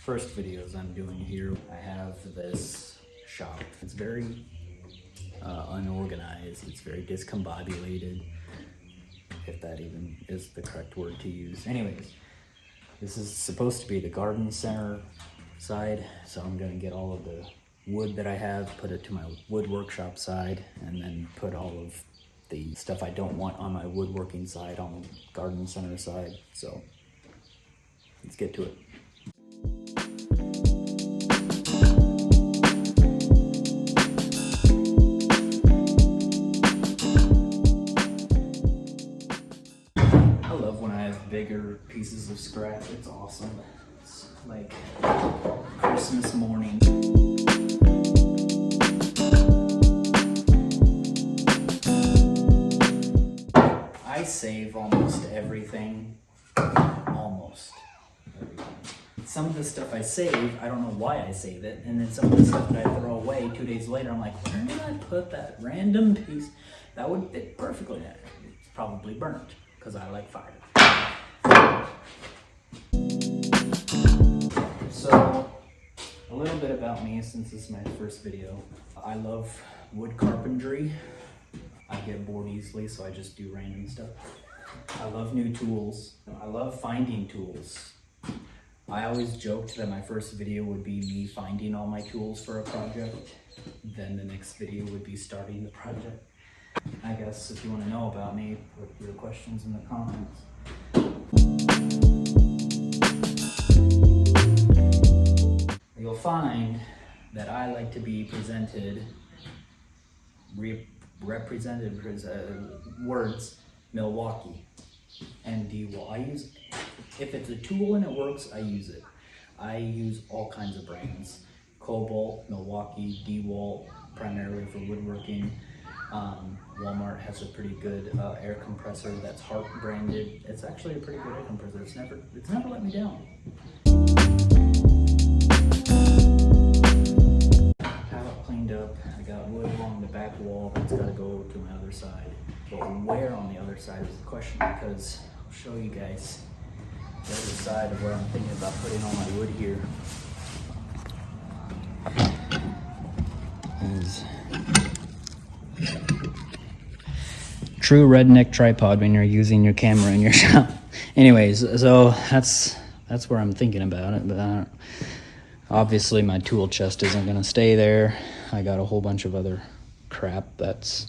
first videos I'm doing here. I have this shop. It's very unorganized. It's very discombobulated, if that even is the correct word to use. Anyways, this is supposed to be the garden center side, so I'm gonna get all of the wood that I have, put it to my wood workshop side, and then put all of the stuff I don't want on my woodworking side on the garden center side. So let's get to it. I love when I have bigger pieces of scrap. It's awesome. It's like Christmas morning. I save almost everything. Almost everything. Some of the stuff I save, I don't know why I save it, and then some of the stuff that I throw away 2 days later, I'm like, where did I put that random piece? That would fit perfectly in it. It's probably burnt, because I like fire. So, a little bit about me, since this is my first video. I love wood carpentry. I get bored easily, so I just do random stuff. I love new tools. I love finding tools. I always joked that my first video would be me finding all my tools for a project. Then the next video would be starting the project. I guess if you want to know about me, put your questions in the comments. You'll find that I like to be presented, represented words, Milwaukee and D-Wall. I use, if it's a tool and it works, I use it. I use all kinds of brands. Cobalt, Milwaukee, D-Wall, primarily for woodworking. Walmart has a pretty good air compressor that's Hart branded. It's actually a pretty good air compressor. It's never let me down. Pallet cleaned up. I got wood along the back wall. It's got to go to my other side. But where on the other side is the question, because I'll show you guys the other side of where I'm thinking about putting all my wood here. Is true redneck tripod when you're using your camera in your shop. Anyways, so that's where I'm thinking about it, but obviously my tool chest isn't gonna stay there. I got a whole bunch of other crap that's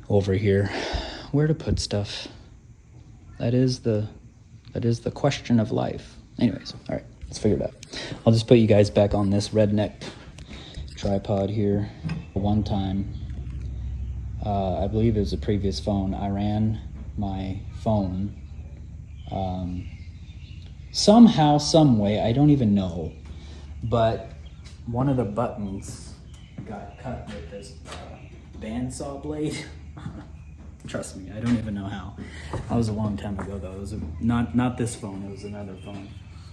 over here. Where to put stuff? That is the question of life. Anyways, all right, let's figure it out. I'll just put you guys back on this redneck tripod here. One time, I believe it was a previous phone, I ran my phone somehow, some way, I don't even know, but one of the buttons got cut with this bandsaw blade. Trust me, I don't even know how. That was a long time ago though. It was not this phone, it was another phone.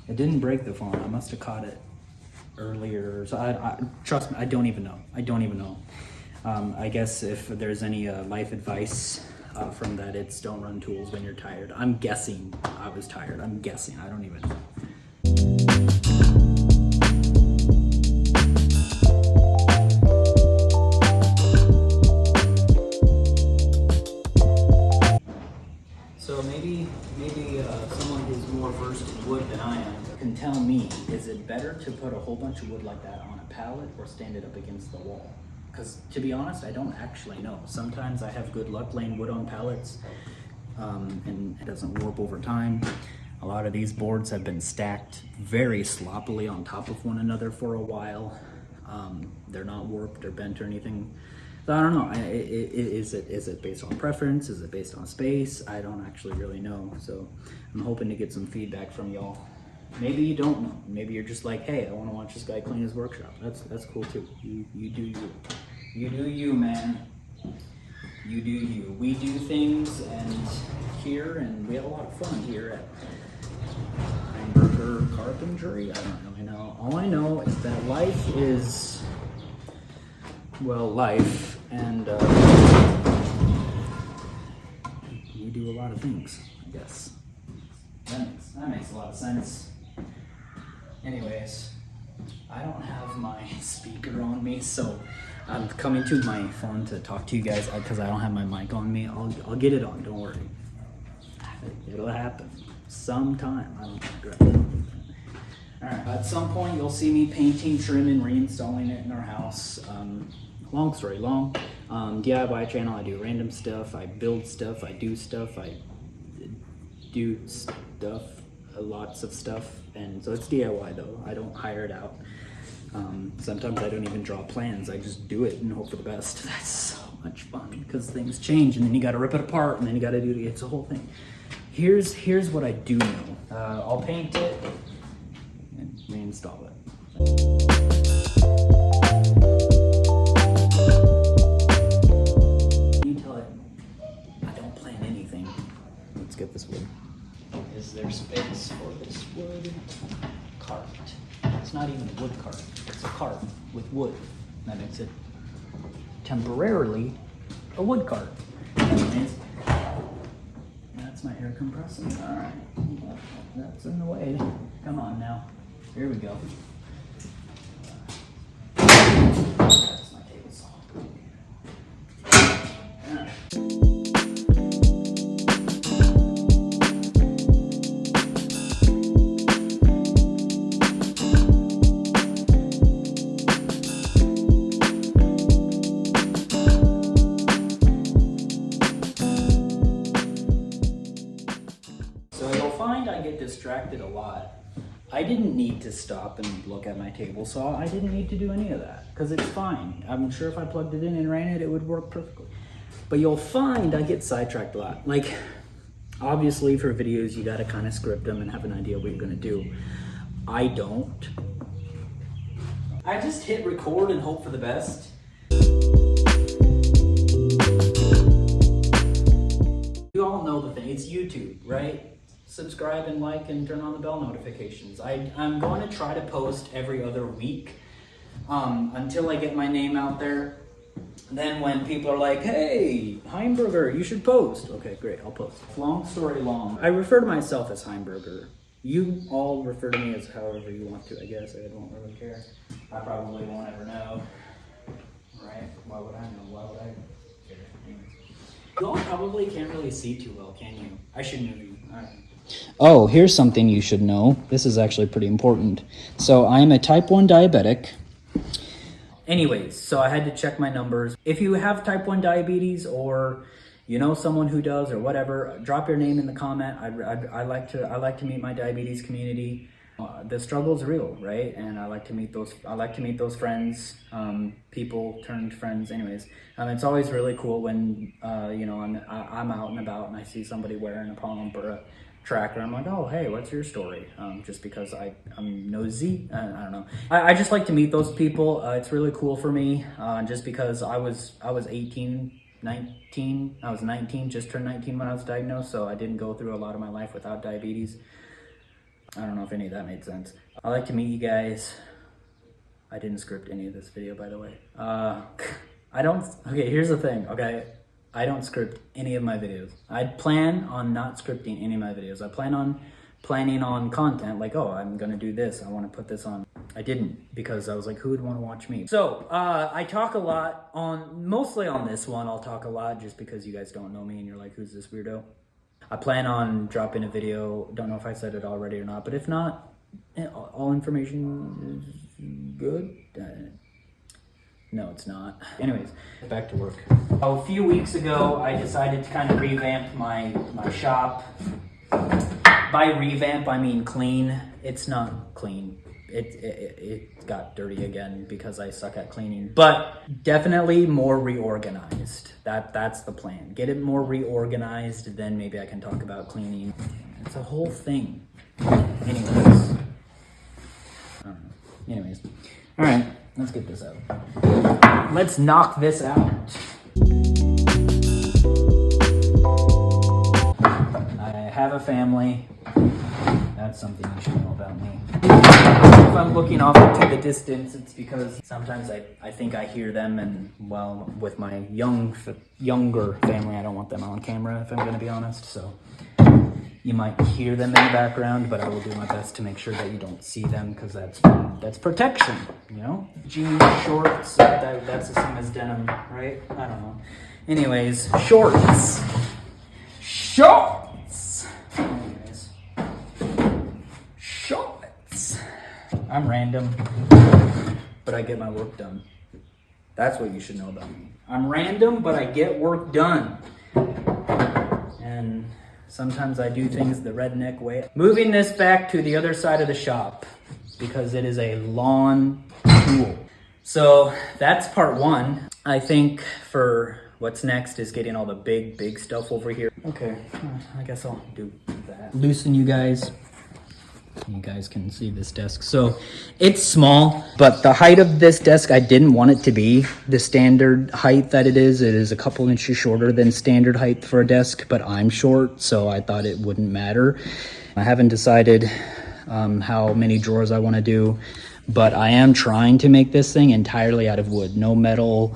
It didn't break the phone. I must have caught it earlier. So I trust me, I don't even know. I guess if there's any life advice from that, it's don't run tools when you're tired. I'm guessing I was tired. I'm guessing, I don't even know. So maybe someone who's more versed in wood than I am can tell me, is it better to put a whole bunch of wood like that on a pallet or stand it up against the wall? Because to be honest, I don't actually know. Sometimes I have good luck laying wood on pallets and it doesn't warp over time. A lot of these boards have been stacked very sloppily on top of one another for a while. They're not warped or bent or anything. So I don't know, is it based on preference? Is it based on space? I don't actually really know. So I'm hoping to get some feedback from y'all. Maybe you don't know. Maybe you're just like, hey, I want to watch this guy clean his workshop. That's cool too. You do you. You do you, man. You do you. We do things and we have a lot of fun here at Hamburger Carpentry. I don't really know. All I know is that life is, well, life, and we do a lot of things, I guess. That makes a lot of sense. Anyways, I don't have my speaker on me, so I'm coming to my phone to talk to you guys because I don't have my mic on me. I'll get it on, don't worry. It'll happen sometime. I don't regret it. Alright, at some point you'll see me painting, trimming, reinstalling it in our house. Long story long. DIY channel, I do random stuff, I build stuff, I do stuff, lots of stuff, and so it's DIY though. I don't hire it out. Sometimes I don't even draw plans, I just do it and hope for the best. That's so much fun because things change and then you gotta rip it apart and then you gotta do it. It's a whole thing. Here's what I do know. I'll paint it and reinstall it. You tell it I don't plan anything. Let's get this wood. Is there space for this wood? Cart. It's not even a wood cart. It's a cart with wood. That makes it temporarily a wood cart. That's my air compressor. All right. That's in the way. Come on now. Here we go. That's my table saw. All right. I get distracted a lot. I didn't need to stop and look at my table saw. I didn't need to do any of that because it's fine. I'm sure if I plugged it in and ran it, it would work perfectly. But you'll find I get sidetracked a lot. Like, obviously for videos, you gotta kind of script them and have an idea what you're gonna do. I don't. I just hit record and hope for the best. You all know the thing, it's YouTube, right? Subscribe and like and turn on the bell notifications. I'm going to try to post every other week until I get my name out there. Then when people are like, hey, Heimberger, you should post. Okay, great, I'll post. Long story long. I refer to myself as Heimberger. You all refer to me as however you want to, I guess. I don't really care. I probably won't ever know. Right? Why would I know? Why would I care? You all probably can't really see too well, can you? I should know you. All right. Oh, here's something you should know. This is actually pretty important. So I am a type 1 diabetic. Anyways, so I had to check my numbers. If you have type 1 diabetes or you know someone who does or whatever, drop your name in the comment. I like to meet my diabetes community. The struggle's real, right? And I like to meet those friends, people turned friends. Anyways, it's always really cool when you know I'm out and about and I see somebody wearing a pump or a tracker. I'm like, oh, hey, what's your story? Just because I'm nosy. I don't know. I just like to meet those people. It's really cool for me. Just because I was 19, just turned 19 when I was diagnosed, so I didn't go through a lot of my life without diabetes. I don't know if any of that made sense. I like to meet you guys. I didn't script any of this video, by the way. Okay, here's the thing, okay? I don't script any of my videos. I plan on not scripting any of my videos. I plan on planning on content, like, oh, I'm gonna do this, I wanna put this on. I didn't, because I was like, who would wanna watch me? So, I talk a lot mostly on this one, I'll talk a lot just because you guys don't know me and you're like, who's this weirdo? I plan on dropping a video, don't know if I said it already or not, but if not, all information is good. No, it's not. Anyways, back to work. A few weeks ago, I decided to kind of revamp my shop. By revamp, I mean clean. It's not clean. It got dirty again because I suck at cleaning. But definitely more reorganized. That's the plan. Get it more reorganized, then maybe I can talk about cleaning. It's a whole thing. Anyways. I don't know. Anyways. All right. Let's get this out. Let's knock this out. I have a family. That's something you should know about me. If I'm looking off into the distance, it's because sometimes I think I hear them, and well, with my younger family, I don't want them on camera, if I'm going to be honest. So You might hear them in the background, but I will do my best to make sure that you don't see them because that's protection, you know? Jeans, shorts, that's the same as denim, right? I don't know. Anyways, shorts. Shorts! Anyways. Shorts. I'm random, but I get my work done. That's what you should know about me. I'm random, but I get work done. And sometimes I do things the redneck way. Moving this back to the other side of the shop because it is a lawn tool. So that's part one. I think for what's next is getting all the big stuff over here. Okay, I guess I'll do that. Loosen you guys. You guys can see this desk. So it's small, but the height of this desk, I didn't want it to be the standard height that it is. It is a couple inches shorter than standard height for a desk, but I'm short, so I thought it wouldn't matter. I haven't decided how many drawers I want to do, but I am trying to make this thing entirely out of wood. No metal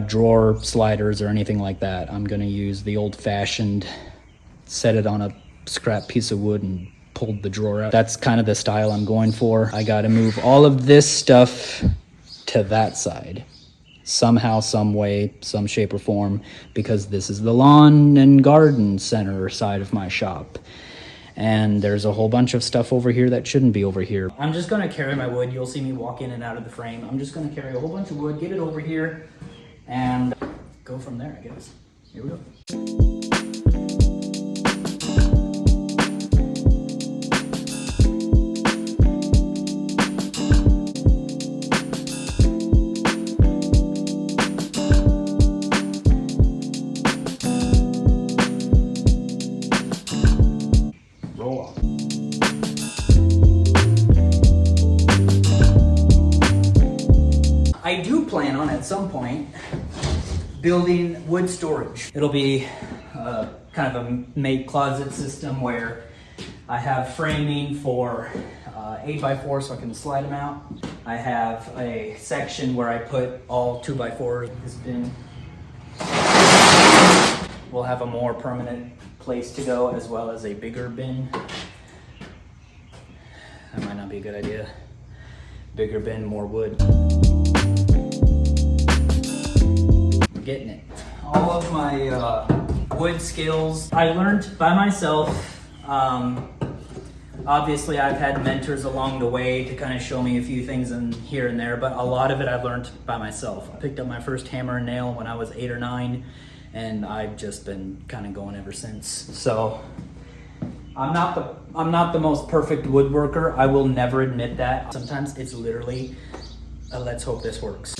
drawer sliders or anything like that. I'm going to use the old-fashioned, set it on a scrap piece of wood and pulled the drawer out. That's kind of the style I'm going for. I got to move all of this stuff to that side somehow, some way, some shape or form, because this is the lawn and garden center side of my shop. And there's a whole bunch of stuff over here that shouldn't be over here. I'm just going to carry my wood. You'll see me walk in and out of the frame. I'm just going to carry a whole bunch of wood, get it over here, and go from there, I guess. Here we go. I do plan on at some point building wood storage. It'll be kind of a made closet system where I have framing for 8x4 so I can slide them out. I have a section where I put all 2x4s. This bin will have a more permanent place to go, as well as a bigger bin. That might not be a good idea. Bigger bin, more wood. We're getting it. All of my wood skills I learned by myself. Obviously I've had mentors along the way to kind of show me a few things in here and there, but a lot of it I've learned by myself. I picked up my first hammer and nail when I was 8 or 9, and I've just been kind of going ever since. So I'm not the most perfect woodworker. I will never admit that. Sometimes it's literally a let's hope this works.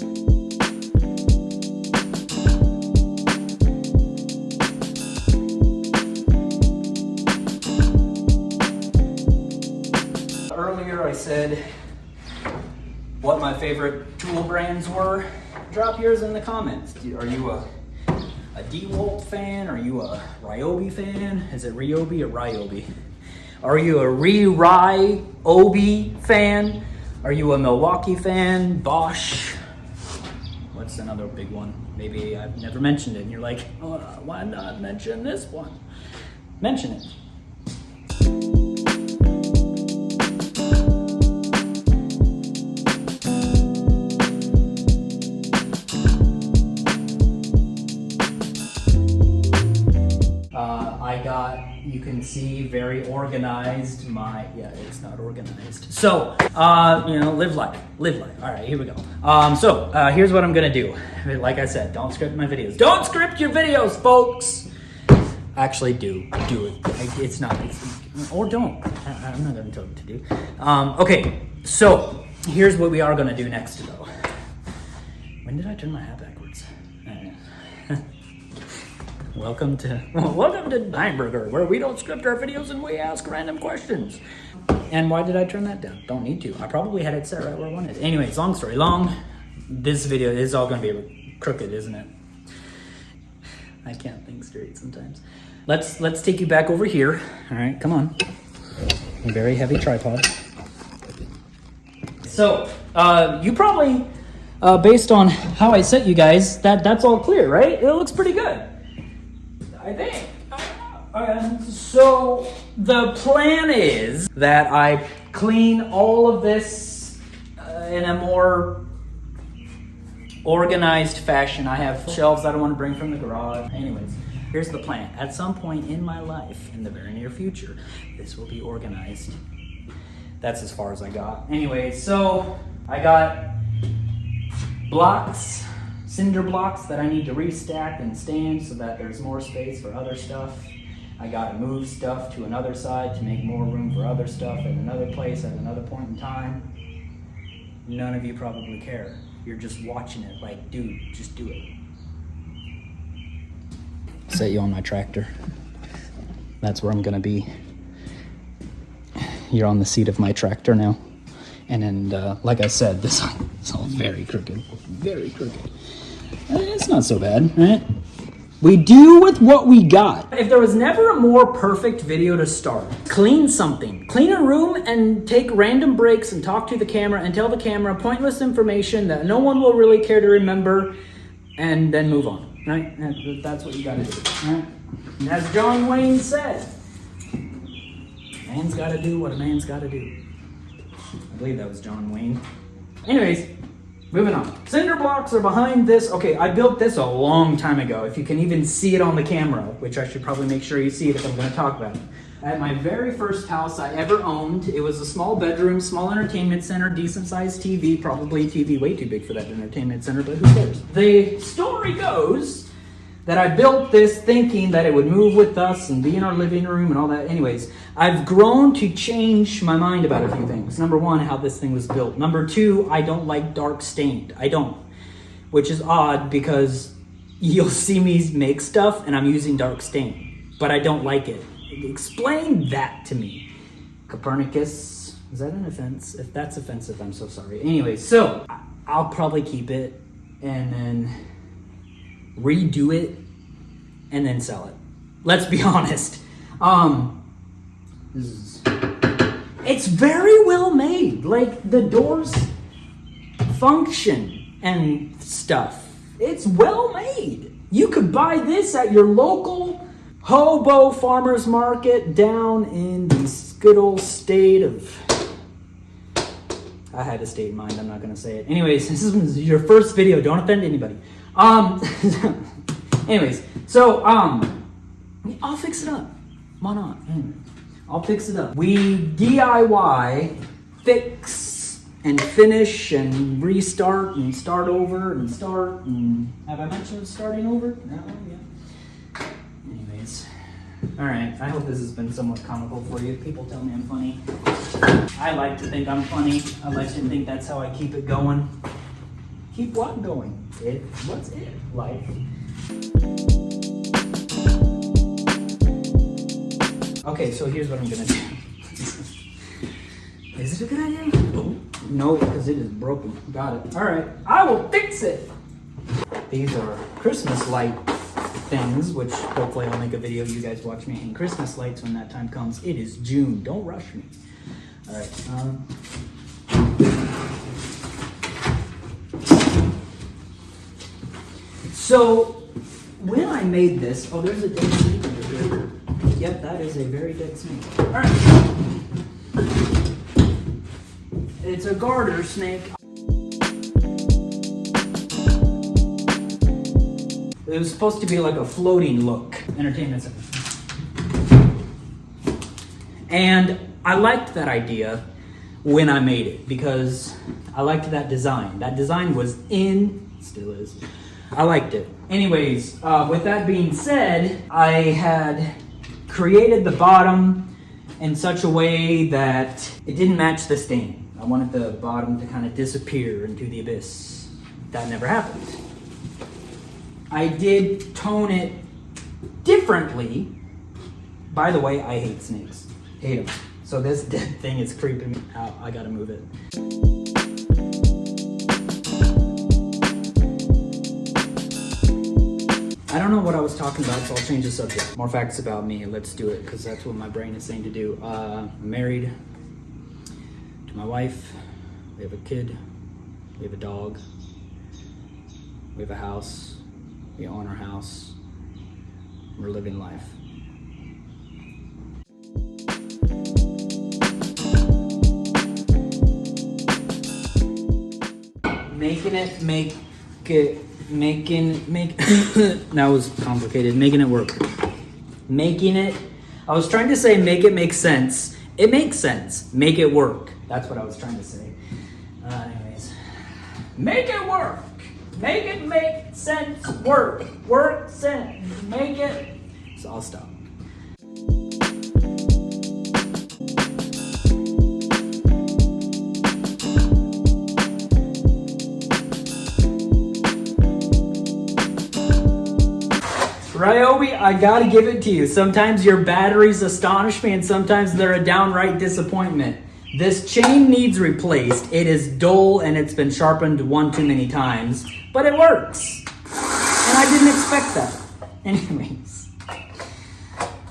Earlier I said what my favorite tool brands were. Drop yours in the comments. Are you a DeWalt fan? Are you a Ryobi fan? Is it Ryobi or Ryobi? Are you a Ryobi fan? Are you a Milwaukee fan? Bosch? What's another big one? Maybe I've never mentioned it and you're like, oh, why not mention this one? Mention it. You can see very organized. Yeah, it's not organized. So, live life. All right, here we go. Here's what I'm gonna do. Like I said, don't script my videos. Don't script your videos, folks. Actually, do it. Or don't. I'm not gonna tell you what to do. Okay, so here's what we are gonna do next, though. When did I turn my hat backwards? Welcome to Nineburger, where we don't script our videos and we ask random questions. And why did I turn that down? Don't need to. I probably had it set right where I wanted. Anyways, long story long, this video is all going to be crooked, isn't it? I can't think straight sometimes. Let's take you back over here. All right, come on. A very heavy tripod. So, you probably, based on how I set you guys, that's all clear, right? It looks pretty good. I think. So the plan is that I clean all of this in a more organized fashion. I have shelves I don't want to bring from the garage. Anyways, here's the plan. At some point in my life, in the very near future, this will be organized. That's as far as I got. Anyways, so I got blocks, cinder blocks that I need to restack and stand so that there's more space for other stuff. I gotta move stuff to another side to make more room for other stuff in another place at another point in time. None of you probably care. You're just watching it like, dude, just do it. Set you on my tractor. That's where I'm gonna be. You're on the seat of my tractor now. And then, like I said, this is all very crooked. Very crooked. It's not so bad, right? We do with what we got. If there was never a more perfect video to start, clean something. Clean a room and take random breaks and talk to the camera and tell the camera pointless information that no one will really care to remember, and then move on, right? That's what you gotta do, right? And as John Wayne said, man's gotta do what a man's gotta do. I believe that was John Wayne. Anyways, moving on. Cinder blocks are behind this. Okay, I built this a long time ago. If you can even see it on the camera, which I should probably make sure you see it if I'm going to talk about it. At my very first house I ever owned, it was a small bedroom, small entertainment center, decent sized TV, probably a TV way too big for that entertainment center, but who cares? The story goes that I built this thinking that it would move with us and be in our living room and all that. Anyways, I've grown to change my mind about a few things. Number one, how this thing was built. Number two, I don't like dark stained. I don't. Which is odd because you'll see me make stuff and I'm using dark stain. But I don't like it. Explain that to me. Copernicus, is that an offense? If that's offensive, I'm so sorry. Anyways, so I'll probably keep it and then redo it and then sell it. Let's be honest. It's very well made. Like the doors function and stuff. It's well made. You could buy this at your local hobo farmer's market down in the good old state of... I had a state in mind, I'm not gonna say it. Anyways, this is your first video, don't offend anybody. Anyways, so, I'll fix it up. Why not? I'll fix it up. We DIY, fix, and finish, and restart, and start over, and start, and... Have I mentioned starting over? No, yeah. Anyways. Alright, I hope this has been somewhat comical for you. People tell me I'm funny. I like to think I'm funny. I like to think that's how I keep it going. Keep what going? What's it? Life. Okay, so here's what I'm gonna do. Is it a good idea? Oh, no, because it is broken. Got it. Alright, I will fix it! These are Christmas light things, which hopefully I'll make a video. You guys watch me hang Christmas lights when that time comes. It is June. Don't rush me. Alright, so, when I made this, oh, there's a dead snake over here. Yep, that is a very dead snake. Alright. It's a garter snake. It was supposed to be like a floating look. Entertainment center. And I liked that idea when I made it because I liked that design. That design was still is. I liked it. Anyways, with that being said, I had created the bottom in such a way that it didn't match the stain. I wanted the bottom to kind of disappear into the abyss. That never happened. I did tone it differently. By the way, I hate snakes. Hate them. So this dead thing is creeping me out. I gotta move it. I don't know what I was talking about, so I'll change the subject. More facts about me. Let's do it, because that's what my brain is saying to do. I'm married to my wife. We have a kid. We have a dog. We have a house. We own our house. We're living life. that was complicated. Making it work. I was trying to say make it make sense. It makes sense. Make it work. That's what I was trying to say. Anyways. Make it work. Make it make sense work. Work sense. Make it. So I'll stop. Ryobi, I gotta give it to you. Sometimes your batteries astonish me and sometimes they're a downright disappointment. This chain needs replaced. It is dull and it's been sharpened one too many times, but it works. And I didn't expect that. Anyways.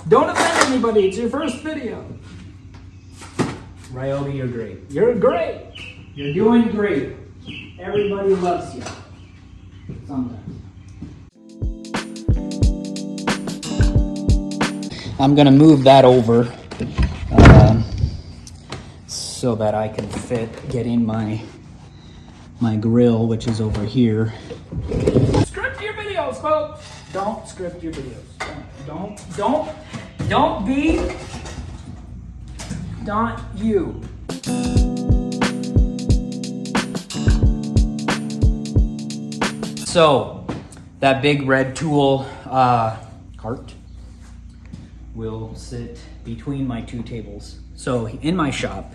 Don't offend anybody, it's your first video. Ryobi, you're great. You're great. You're doing great. Everybody loves you. Sometimes. I'm gonna move that over so that I can get in my grill, which is over here. Script your videos, folks. Don't script your videos. Don't be not you. So that big red tool cart will sit between my two tables. So in my shop,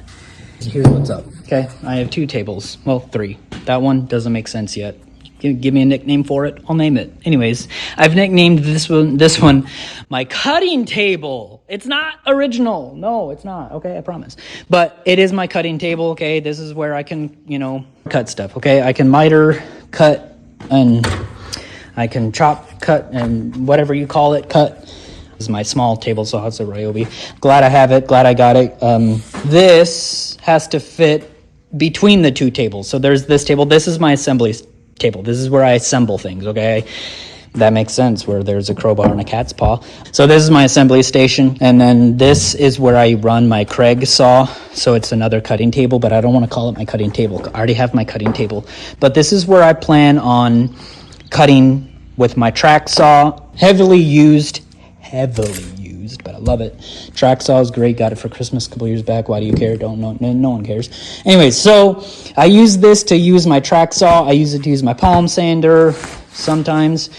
here's what's up. Okay, I have two tables. Well, three. That one doesn't make sense yet. Give me a nickname for it. I'll name it. Anyways, I've nicknamed this one my cutting table. It's not original. No, it's not. Okay, I promise. But it is my cutting table. Okay, this is where I can, cut stuff. Okay, I can miter, cut, and I can chop, cut, and whatever you call it, cut. This is my small table saw. It's a Ryobi. Glad I have it. Glad I got it. This has to fit between the two tables. So there's this table. This is my assembly table. This is where I assemble things, okay? That makes sense, where there's a crowbar and a cat's paw. So this is my assembly station, and then this is where I run my Craig saw. So it's another cutting table, but I don't want to call it my cutting table. I already have my cutting table. But this is where I plan on cutting with my track saw. Heavily used, but I love it. Track saw is great. Got it for Christmas a couple years back. Why do you care? No one cares. Anyways, so I use this to use my track saw. I use it to use my palm sander sometimes.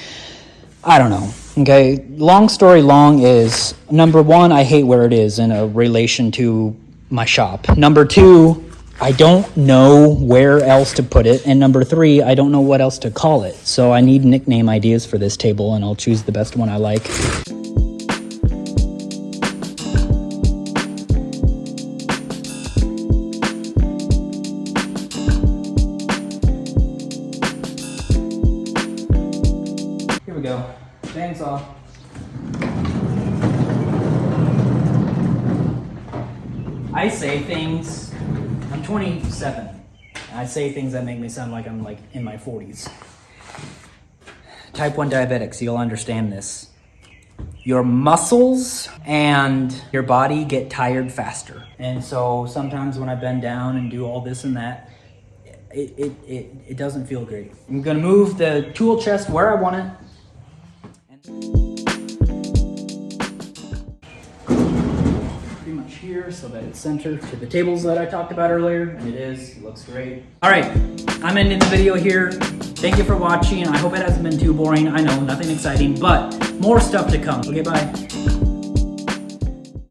I don't know. Okay, long story long is, number one, I hate where it is in a relation to my shop. Number two, I don't know where else to put it. And number three, I don't know what else to call it. So I need nickname ideas for this table, and I'll choose the best one I like. Here we go. Bandsaw. I say things. I'm 27. I say things that make me sound like I'm in my 40s. Type 1 diabetics, you'll understand this. Your muscles and your body get tired faster. And so sometimes when I bend down and do all this and that, it doesn't feel great. I'm gonna move the tool chest where I want it. Pretty much here so that it's centered to the tables that I talked about earlier, and it is. It looks great. All right, I'm ending the video here. Thank you for watching. I hope it hasn't been too boring. I know, nothing exciting, but more stuff to come. Okay, bye.